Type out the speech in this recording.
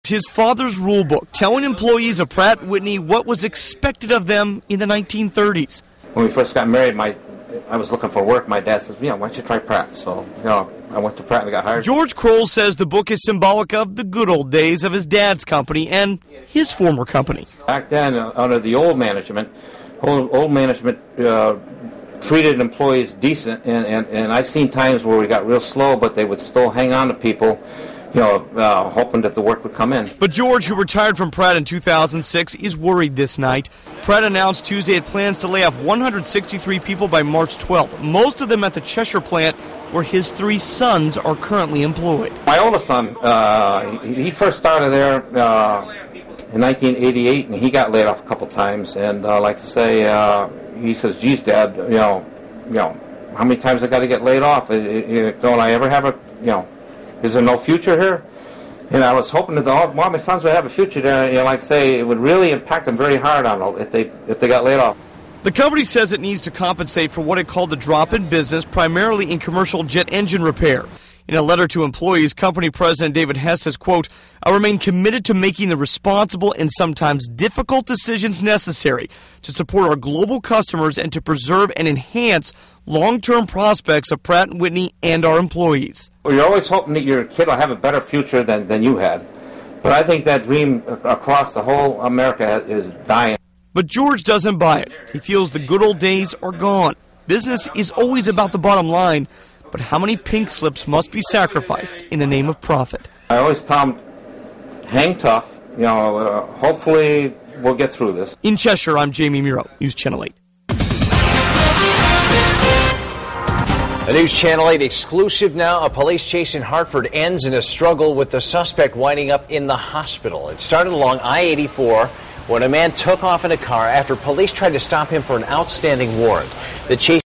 His father's rule book, telling employees of Pratt Whitney what was expected of them in the 1930s. When we first got married, I was looking for work. My dad says, why don't you try Pratt? So, I went to Pratt and got hired. George Kroll says the book is symbolic of the good old days of his dad's company and his former company. Back then, under the old management, treated employees decent, and I've seen times where we got real slow, but they would still hang on to people, hoping that the work would come in. But George, who retired from Pratt in 2006, is worried this night. Pratt announced Tuesday it plans to lay off 163 people by March 12th, most of them at the Cheshire plant where his 3 sons are currently employed. My oldest son, he first started there in 1988, and he got laid off a couple times. And like I say, he says, "Geez, Dad, how many times I got to get laid off? Don't I ever have is there no future here?" And I was hoping that all my sons would have a future there. Like I say, it would really impact them very hard on them if they got laid off. The company says it needs to compensate for what it called the drop in business, primarily in commercial jet engine repair. In a letter to employees, company president David Hess says, quote, "I remain committed to making the responsible and sometimes difficult decisions necessary to support our global customers and to preserve and enhance long-term prospects of Pratt & Whitney and our employees." Well, you're always hoping that your kid will have a better future than you had. But I think that dream across the whole America is dying. But George doesn't buy it. He feels the good old days are gone. Business is always about the bottom line, but how many pink slips must be sacrificed in the name of profit? I always tell them, hang tough. Hopefully we'll get through this. In Cheshire, I'm Jamie Muro, News Channel 8. A News Channel 8 exclusive now. A police chase in Hartford ends in a struggle with the suspect winding up in the hospital. It started along I-84 when a man took off in a car after police tried to stop him for an outstanding warrant. The chase